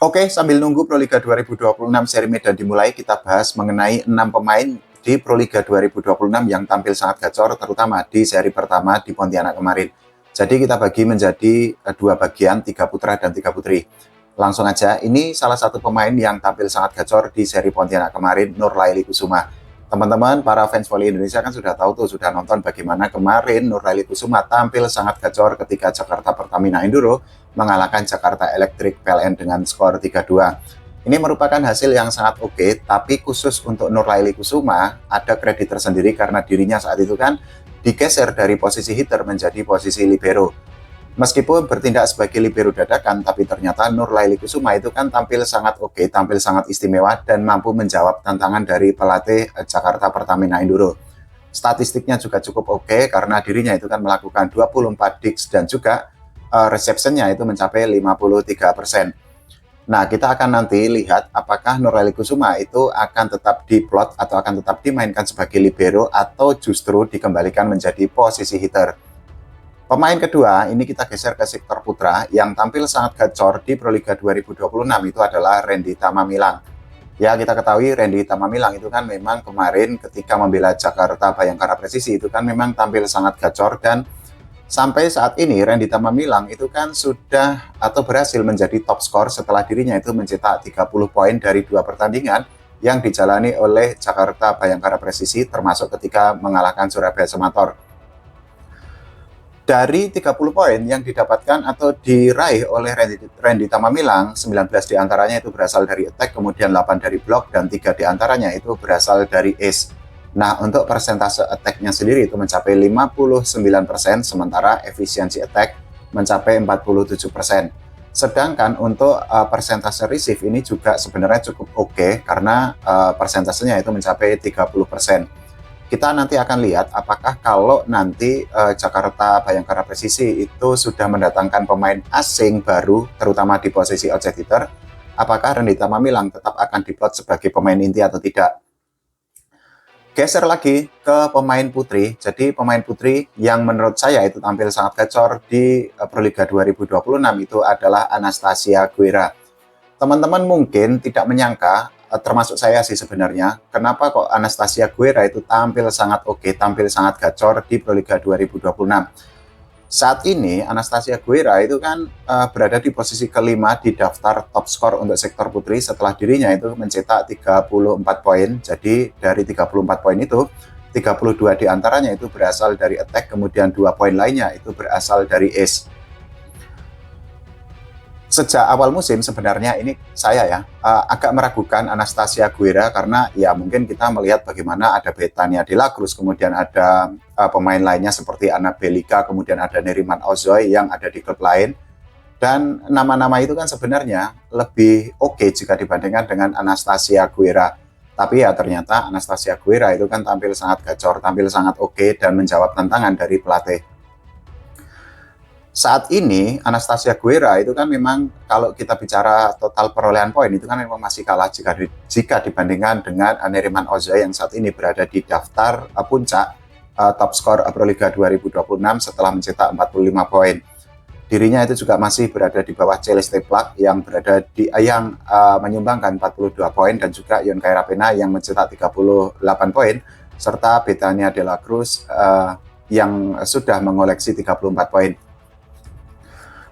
Oke, sambil nunggu Proliga 2026 seri Medan dimulai, kita bahas mengenai 6 pemain di Proliga 2026 yang tampil sangat gacor, terutama di seri pertama di Pontianak kemarin. Jadi kita bagi menjadi dua bagian, 3 putra dan 3 putri. Langsung aja, ini salah satu pemain yang tampil sangat gacor di seri Pontianak kemarin, Nurlaili Kusuma. Teman-teman, para fans voli Indonesia kan sudah tahu tuh, sudah nonton bagaimana kemarin Nurlaili Kusuma tampil sangat gacor ketika Jakarta Pertamina Enduro mengalahkan Jakarta Electric PLN dengan skor 3-2. Ini merupakan hasil yang sangat oke, tapi khusus untuk Nurlaili Kusuma ada kredit tersendiri karena dirinya saat itu kan digeser dari posisi hitter menjadi posisi libero. Meskipun bertindak sebagai libero dadakan, tapi ternyata Nurlaili Kusuma itu kan tampil sangat oke, tampil sangat istimewa, dan mampu menjawab tantangan dari pelatih Jakarta Pertamina Enduro. Statistiknya juga cukup oke, karena dirinya itu kan melakukan 24 digs dan juga receptionnya itu mencapai 53%. Nah, kita akan nanti lihat apakah Nurlaili Kusuma itu akan tetap diplot atau akan tetap dimainkan sebagai libero atau justru dikembalikan menjadi posisi hitter. Pemain kedua, ini kita geser ke sektor putra, yang tampil sangat gacor di Proliga 2026 itu adalah Randy Tamamilang. Ya, kita ketahui Randy Tamamilang itu kan memang kemarin ketika membela Jakarta Bayangkara Presisi itu kan memang tampil sangat gacor, dan sampai saat ini Randy Tamamilang itu kan sudah atau berhasil menjadi top skor setelah dirinya itu mencetak 30 poin dari 2 pertandingan yang dijalani oleh Jakarta Bayangkara Presisi, termasuk ketika mengalahkan Surabaya Semator. Dari 30 poin yang didapatkan atau diraih oleh Randy Tamamilang, 19 diantaranya itu berasal dari attack, kemudian 8 dari block, dan 3 diantaranya itu berasal dari ace. Nah, untuk persentase attack-nya sendiri itu mencapai 59%, sementara efisiensi attack mencapai 47%. Sedangkan untuk persentase receive ini juga sebenarnya cukup oke, karena persentasenya itu mencapai 30%. Kita nanti akan lihat apakah kalau nanti Jakarta Bayangkara Presisi itu sudah mendatangkan pemain asing baru, terutama di posisi outset hitter, apakah Randy Tamamilang tetap akan diplot sebagai pemain inti atau tidak. Geser lagi ke pemain putri. Jadi pemain putri yang menurut saya itu tampil sangat gacor di Proliga 2026 itu adalah Anastasia Guerra. Teman-teman mungkin tidak menyangka, termasuk saya sih sebenarnya, kenapa kok Anastasia Guerra itu tampil sangat oke, tampil sangat gacor di Proliga 2026. Saat ini Anastasia Guerra itu kan berada di posisi kelima di daftar top skor untuk sektor putri setelah dirinya itu mencetak 34 poin. Jadi dari 34 poin itu 32 diantaranya itu berasal dari attack, kemudian 2 poin lainnya itu berasal dari ace. Sejak awal musim sebenarnya ini saya ya agak meragukan Anastasia Guerra, karena ya mungkin kita melihat bagaimana ada Betania de la Cruz, kemudian ada pemain lainnya seperti Anna Belika, kemudian ada Neriman Ozoy yang ada di klub lain, dan nama-nama itu kan sebenarnya lebih oke jika dibandingkan dengan Anastasia Guerra. Tapi ya ternyata Anastasia Guerra itu kan tampil sangat gacor, tampil sangat oke, dan menjawab tantangan dari pelatih. Saat ini Anastasia Guerra itu kan memang kalau kita bicara total perolehan poin itu kan memang masih kalah jika dibandingkan dengan Neriman Ozoy yang saat ini berada di daftar puncak top skor Proliga 2026 setelah mencetak 45 poin. Dirinya itu juga masih berada di bawah Celeste Plak yang berada di menyumbangkan 42 poin, dan juga Yoncai Rapena yang mencetak 38 poin, serta Betania de la Cruz yang sudah mengoleksi 34 poin.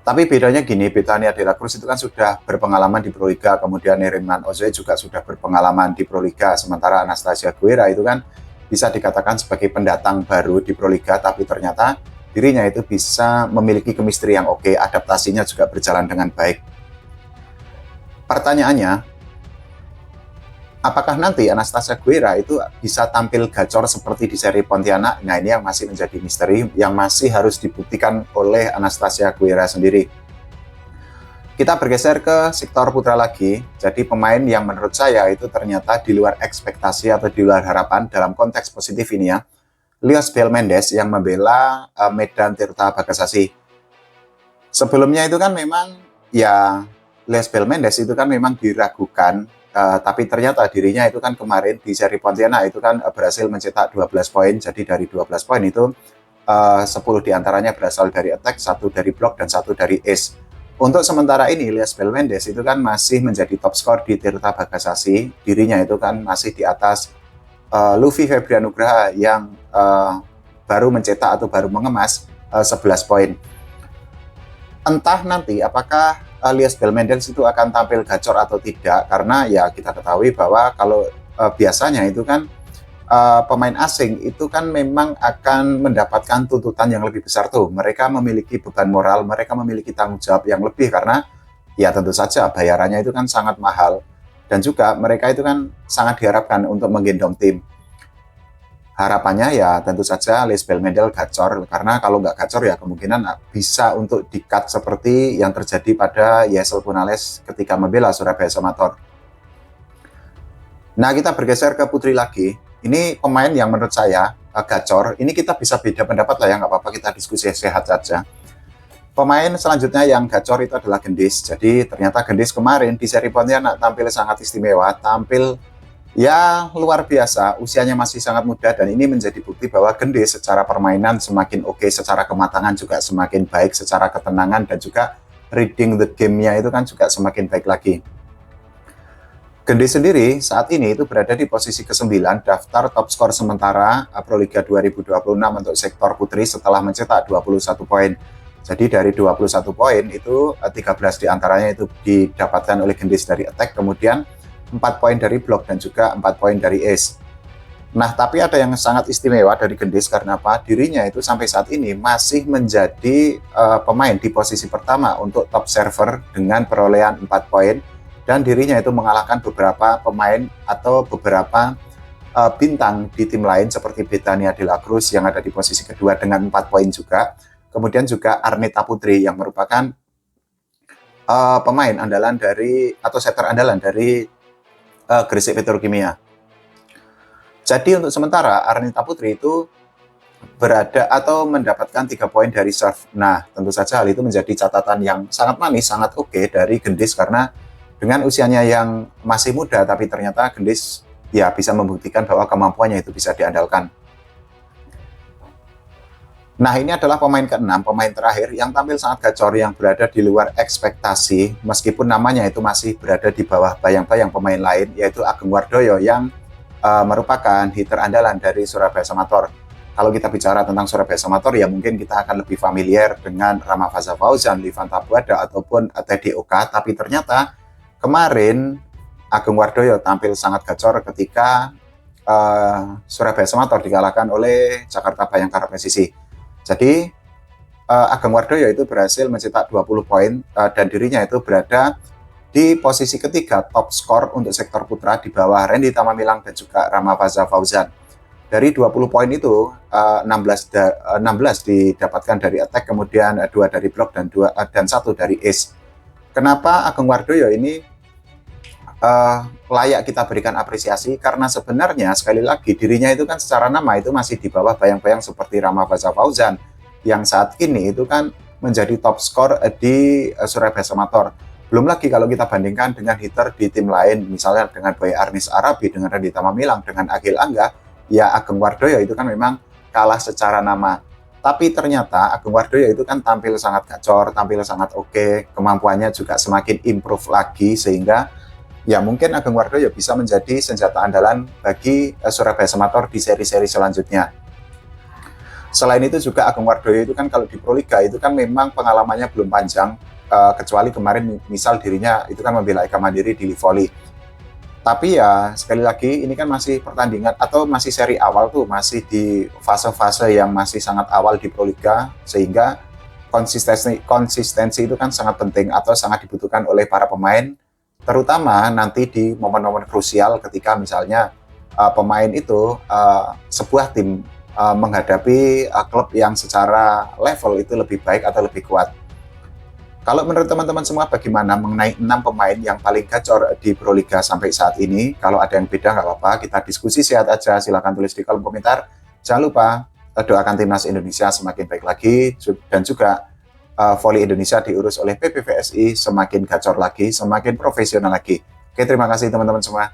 Tapi bedanya gini, Betania de la Cruz itu kan sudah berpengalaman di Proliga, kemudian Neriman Ozoy juga sudah berpengalaman di Proliga, sementara Anastasia Guerra itu kan bisa dikatakan sebagai pendatang baru di Proliga, tapi ternyata dirinya itu bisa memiliki chemistry yang oke, adaptasinya juga berjalan dengan baik. Pertanyaannya, apakah nanti Anastasia Guerra itu bisa tampil gacor seperti di seri Pontianak? Nah, ini yang masih menjadi misteri, yang masih harus dibuktikan oleh Anastasia Guerra sendiri. Kita bergeser ke sektor putra lagi. Jadi pemain yang menurut saya itu ternyata di luar ekspektasi atau di luar harapan dalam konteks positif ini ya. Liosbel Mendes yang membela Medan Tirta Bagasasi. Sebelumnya itu kan memang ya Liosbel Mendes itu kan memang diragukan, tapi ternyata dirinya itu kan kemarin di seri Pontianak itu kan berhasil mencetak 12 poin. Jadi dari 12 poin itu 10 diantaranya berasal dari attack, 1 dari block, dan 1 dari ace. Untuk sementara ini, Liesbel Mendes itu kan masih menjadi top skor di Tirta Bagasasi. Dirinya itu kan masih di atas Luffy Febrianugraha yang baru mencetak atau baru mengemas 11 poin. Entah nanti apakah Liesbel Mendes itu akan tampil gacor atau tidak, karena ya kita ketahui bahwa kalau biasanya itu kan pemain asing itu kan memang akan mendapatkan tuntutan yang lebih besar tuh. Mereka memiliki beban moral, mereka memiliki tanggung jawab yang lebih karena ya tentu saja bayarannya itu kan sangat mahal. Dan juga mereka itu kan sangat diharapkan untuk menggendong tim. Harapannya ya tentu saja Liesbel Mendes gacor, karena kalau nggak gacor ya kemungkinan bisa untuk di-cut seperti yang terjadi pada Yesel Punales ketika membela Surabaya Samator. Nah, kita bergeser ke putri lagi. Ini pemain yang menurut saya gacor. Ini kita bisa beda pendapat lah ya, nggak apa-apa, kita diskusi sehat saja. Pemain selanjutnya yang gacor itu adalah Gendis. Jadi ternyata Gendis kemarin di seri Pontianak tampil sangat istimewa, tampil ya luar biasa. Usianya masih sangat muda dan ini menjadi bukti bahwa Gendis secara permainan semakin oke, secara kematangan juga semakin baik, secara ketenangan dan juga reading the game-nya itu kan juga semakin baik lagi. Gendis sendiri saat ini itu berada di posisi ke-9 daftar top skor sementara Proliga 2026 untuk sektor putri setelah mencetak 21 poin. Jadi dari 21 poin itu 13 diantaranya itu didapatkan oleh Gendis dari attack, kemudian 4 poin dari block dan juga 4 poin dari ace. Nah, tapi ada yang sangat istimewa dari Gendis karena apa? Dirinya itu sampai saat ini masih menjadi pemain di posisi pertama untuk top server dengan perolehan 4 poin. Dan dirinya itu mengalahkan beberapa pemain atau beberapa bintang di tim lain seperti Betania de la Cruz yang ada di posisi kedua dengan 4 poin juga. Kemudian juga Arnita Putri yang merupakan pemain andalan dari atau setter andalan dari Gresik Petrokimia. Jadi untuk sementara Arnita Putri itu berada atau mendapatkan 3 poin dari serve. Nah, tentu saja hal itu menjadi catatan yang sangat manis, sangat oke dari Gendis karena dengan usianya yang masih muda, tapi ternyata Gendis ya bisa membuktikan bahwa kemampuannya itu bisa diandalkan. Nah, ini adalah pemain ke-6, pemain terakhir yang tampil sangat gacor, yang berada di luar ekspektasi, meskipun namanya itu masih berada di bawah bayang-bayang pemain lain, yaitu Ageng Wardoyo yang merupakan hitter andalan dari Surabaya Samator. Kalau kita bicara tentang Surabaya Samator, ya mungkin kita akan lebih familiar dengan Rama Faza Fauzan, Livan Tabuada, ataupun Teddy Oka, tapi ternyata kemarin Ageng Wardoyo tampil sangat gacor ketika Surabaya Samator dikalahkan oleh Jakarta Bayangkara Presisi. Jadi Ageng Wardoyo itu berhasil mencetak 20 poin dan dirinya itu berada di posisi ketiga top skor untuk sektor putra di bawah Randy Tamamilang dan juga Rama Faza Fauzan. Dari 20 poin itu 16 didapatkan dari attack, kemudian 2 dari block dan 1 dari ace. Kenapa Ageng Wardoyo ini layak kita berikan apresiasi? Karena sebenarnya sekali lagi dirinya itu kan secara nama itu masih di bawah bayang-bayang seperti Rama Faza Fauzan yang saat ini itu kan menjadi top skor di Surabaya Samator. Belum lagi kalau kita bandingkan dengan hitter di tim lain, misalnya dengan Boy Arnis Arabi, dengan Randy Tamamilang, dengan Agil Angga, ya Ageng Wardoyo itu kan memang kalah secara nama. Tapi ternyata Ageng Wardoyo itu kan tampil sangat gacor, tampil sangat oke, kemampuannya juga semakin improve lagi, sehingga ya mungkin Ageng Wardoyo bisa menjadi senjata andalan bagi Surabaya Samator di seri-seri selanjutnya. Selain itu juga Ageng Wardoyo itu kan kalau di Proliga itu kan memang pengalamannya belum panjang, kecuali kemarin misal dirinya itu kan membela Eka Mandiri di Livoli. Tapi ya sekali lagi ini kan masih pertandingan atau masih seri awal tuh, masih di fase-fase yang masih sangat awal di Proliga, sehingga konsistensi itu kan sangat penting atau sangat dibutuhkan oleh para pemain, terutama nanti di momen-momen krusial ketika misalnya pemain itu sebuah tim menghadapi klub yang secara level itu lebih baik atau lebih kuat. Kalau menurut teman-teman semua bagaimana mengenai 6 pemain yang paling gacor di Proliga sampai saat ini? Kalau ada yang beda nggak apa-apa, kita diskusi sehat aja, silahkan tulis di kolom komentar. Jangan lupa doakan timnas Indonesia semakin baik lagi, dan juga voli Indonesia diurus oleh PPVSI semakin gacor lagi, semakin profesional lagi. Oke, terima kasih teman-teman semua.